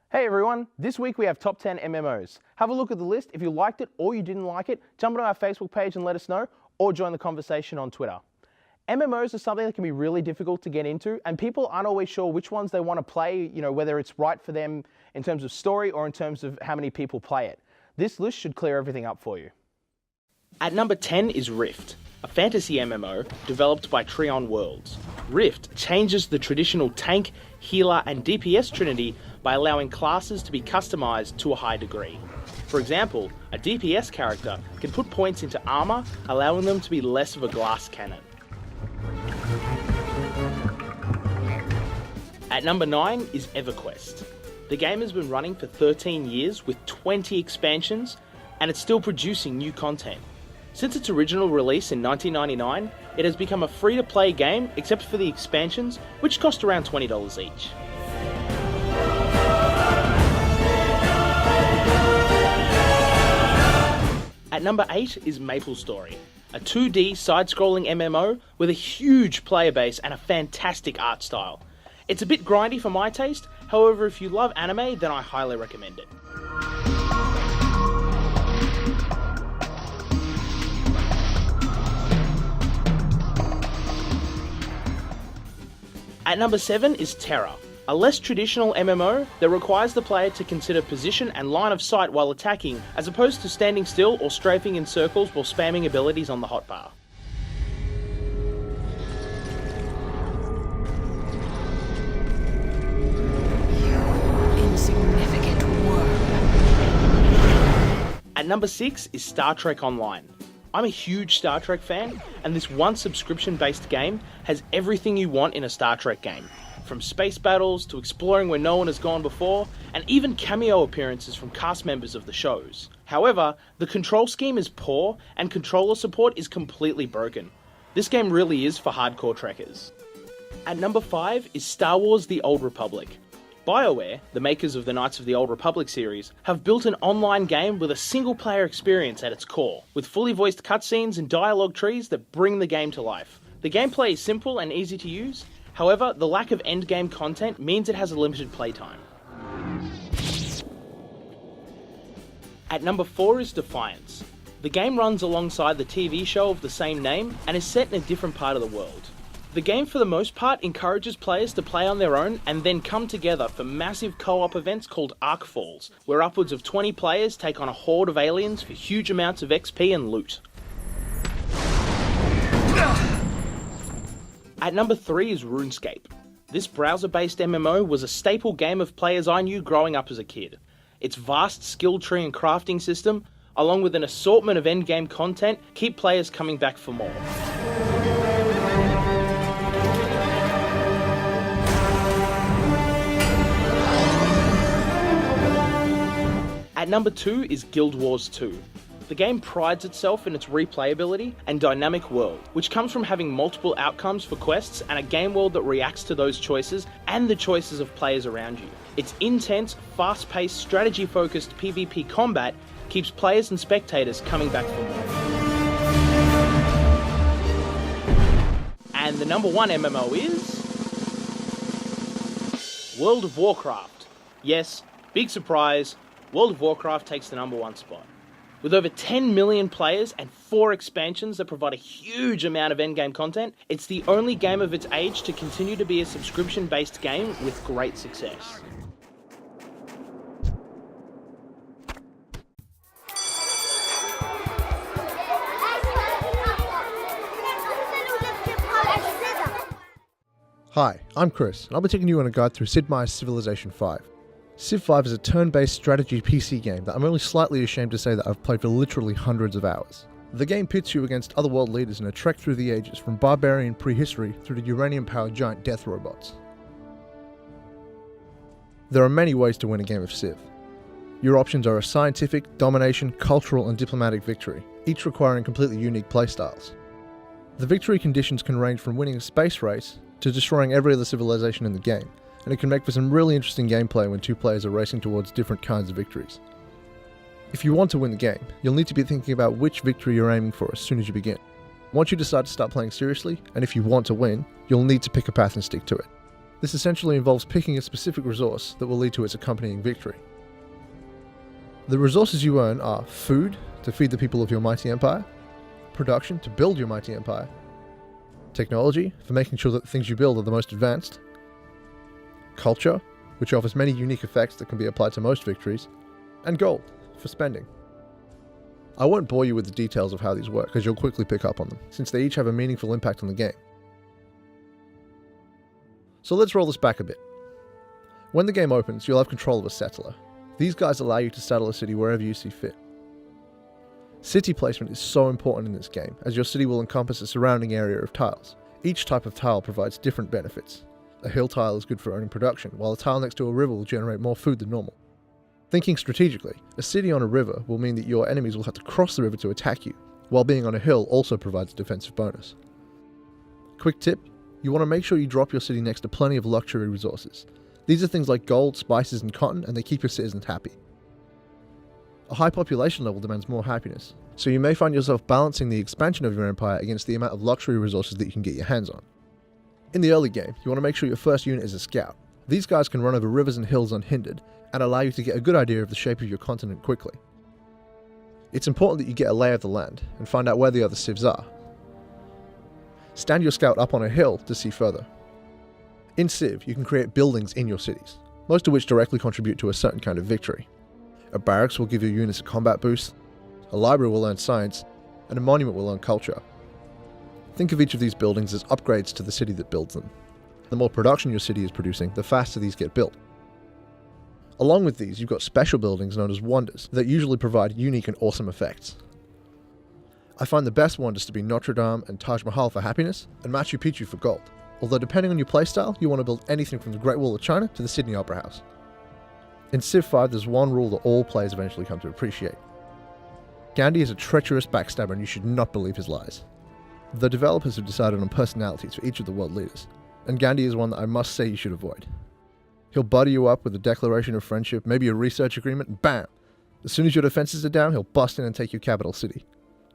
Hey everyone, this week we have top 10 MMOs. Have a look at the list. If you liked it or you didn't like it, jump onto our Facebook page and let us know, or join the conversation on Twitter. MMOs are something that can be really difficult to get into, and people aren't always sure which ones they want to play, whether it's right for them in terms of story or in terms of how many people play it. This list should clear everything up for you. At number 10 is Rift, a fantasy MMO developed by Trion Worlds. Rift changes the traditional tank, healer and DPS trinity by allowing classes to be customized to a high degree. For example, a DPS character can put points into armor, allowing them to be less of a glass cannon. At number 9 is EverQuest. The game has been running for 13 years with 20 expansions, and it's still producing new content. Since its original release in 1999, it has become a free-to-play game except for the expansions, which cost around $20 each. At number 8 is MapleStory, a 2D side-scrolling MMO with a huge player base and a fantastic art style. It's a bit grindy for my taste, however if you love anime then I highly recommend it. At number 7 is Terra, a less traditional MMO that requires the player to consider position and line of sight while attacking, as opposed to standing still or strafing in circles while spamming abilities on the hotbar. Insignificant worm. At number 6 is Star Trek Online. I'm a huge Star Trek fan, and this one subscription-based game has everything you want in a Star Trek game. From space battles to exploring where no one has gone before, and even cameo appearances from cast members of the shows. However, the control scheme is poor, and controller support is completely broken. This game really is for hardcore trekkers. At number 5 is Star Wars: The Old Republic. BioWare, the makers of the Knights of the Old Republic series, have built an online game with a single-player experience at its core, with fully voiced cutscenes and dialogue trees that bring the game to life. The gameplay is simple and easy to use, however, the lack of endgame content means it has a limited playtime. At number 4 is Defiance. The game runs alongside the TV show of the same name and is set in a different part of the world. The game for the most part encourages players to play on their own and then come together for massive co-op events called Arc Falls, where upwards of 20 players take on a horde of aliens for huge amounts of XP and loot. At number 3 is RuneScape. This browser-based MMO was a staple game of players I knew growing up as a kid. Its vast skill tree and crafting system, along with an assortment of endgame content, keep players coming back for more. At number 2 is Guild Wars 2. The game prides itself in its replayability and dynamic world, which comes from having multiple outcomes for quests and a game world that reacts to those choices and the choices of players around you. Its intense, fast-paced, strategy-focused PvP combat keeps players and spectators coming back for more. And the number 1 MMO is World of Warcraft. Yes, big surprise, World of Warcraft takes the number 1 spot. With over 10 million players and 4 expansions that provide a huge amount of endgame content, it's the only game of its age to continue to be a subscription-based game with great success. Hi, I'm Chris, and I'll be taking you on a guide through Sid Meier's Civilisation 5. Civ 5 is a turn-based strategy PC game that I'm only slightly ashamed to say that I've played for literally hundreds of hours. The game pits you against other world leaders in a trek through the ages, from barbarian prehistory through to uranium-powered giant death robots. There are many ways to win a game of Civ. Your options are a scientific, domination, cultural and diplomatic victory, each requiring completely unique playstyles. The victory conditions can range from winning a space race to destroying every other civilization in the game, and it can make for some really interesting gameplay when 2 players are racing towards different kinds of victories. If you want to win the game, you'll need to be thinking about which victory you're aiming for as soon as you begin. Once you decide to start playing seriously, and if you want to win, you'll need to pick a path and stick to it. This essentially involves picking a specific resource that will lead to its accompanying victory. The resources you earn are food, to feed the people of your mighty empire, production, to build your mighty empire, technology, for making sure that the things you build are the most advanced, culture, which offers many unique effects that can be applied to most victories, and gold, for spending. I won't bore you with the details of how these work, as you'll quickly pick up on them, since they each have a meaningful impact on the game. So let's roll this back a bit. When the game opens, you'll have control of a settler. These guys allow you to settle a city wherever you see fit. City placement is so important in this game, as your city will encompass a surrounding area of tiles. Each type of tile provides different benefits. A hill tile is good for earning production, while a tile next to a river will generate more food than normal. Thinking strategically, a city on a river will mean that your enemies will have to cross the river to attack you, while being on a hill also provides a defensive bonus. Quick tip, you want to make sure you drop your city next to plenty of luxury resources. These are things like gold, spices and cotton, and they keep your citizens happy. A high population level demands more happiness, so you may find yourself balancing the expansion of your empire against the amount of luxury resources that you can get your hands on. In the early game, you want to make sure your first unit is a scout. These guys can run over rivers and hills unhindered, and allow you to get a good idea of the shape of your continent quickly. It's important that you get a lay of the land, and find out where the other civs are. Stand your scout up on a hill to see further. In Civ, you can create buildings in your cities, most of which directly contribute to a certain kind of victory. A barracks will give your units a combat boost, a library will earn science, and a monument will earn culture. Think of each of these buildings as upgrades to the city that builds them. The more production your city is producing, the faster these get built. Along with these, you've got special buildings known as wonders that usually provide unique and awesome effects. I find the best wonders to be Notre Dame and Taj Mahal for happiness, and Machu Picchu for gold. Although depending on your playstyle, you want to build anything from the Great Wall of China to the Sydney Opera House. In Civ 5, there's one rule that all players eventually come to appreciate. Gandhi is a treacherous backstabber and you should not believe his lies. The developers have decided on personalities for each of the world leaders, and Gandhi is one that I must say you should avoid. He'll butter you up with a declaration of friendship, maybe a research agreement, and bam! As soon as your defenses are down, he'll bust in and take your capital city.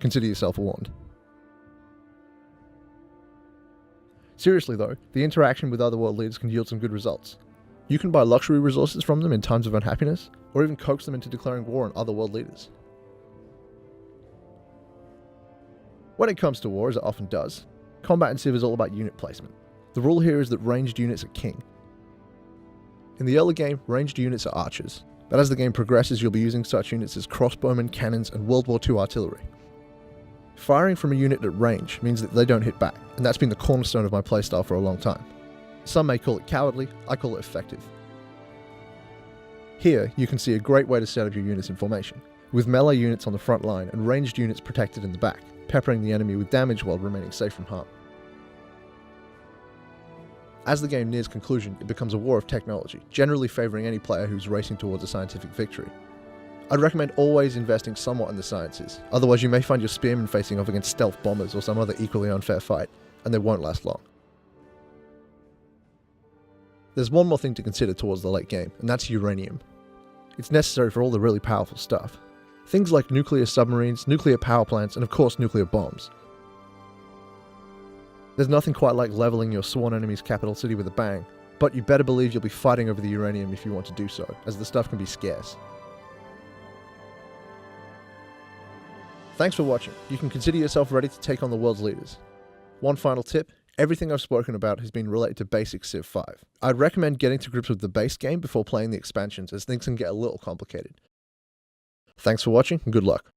Consider yourself warned. Seriously though, the interaction with other world leaders can yield some good results. You can buy luxury resources from them in times of unhappiness, or even coax them into declaring war on other world leaders. When it comes to war, as it often does, combat in Civ is all about unit placement. The rule here is that ranged units are king. In the early game, ranged units are archers, but as the game progresses you'll be using such units as crossbowmen, cannons, and World War II artillery. Firing from a unit at range means that they don't hit back, and that's been the cornerstone of my playstyle for a long time. Some may call it cowardly, I call it effective. Here, you can see a great way to set up your units in formation, with melee units on the front line and ranged units protected in the back, peppering the enemy with damage while remaining safe from harm. As the game nears conclusion, it becomes a war of technology, generally favouring any player who's racing towards a scientific victory. I'd recommend always investing somewhat in the sciences, otherwise you may find your spearmen facing off against stealth bombers or some other equally unfair fight, and they won't last long. There's one more thing to consider towards the late game, and that's uranium. It's necessary for all the really powerful stuff. Things like nuclear submarines, nuclear power plants, and of course nuclear bombs. There's nothing quite like leveling your sworn enemy's capital city with a bang, but you better believe you'll be fighting over the uranium if you want to do so, as the stuff can be scarce. Thanks for watching. You can consider yourself ready to take on the world's leaders. One final tip, everything I've spoken about has been related to basic Civ 5. I'd recommend getting to grips with the base game before playing the expansions, as things can get a little complicated. Thanks for watching, and good luck.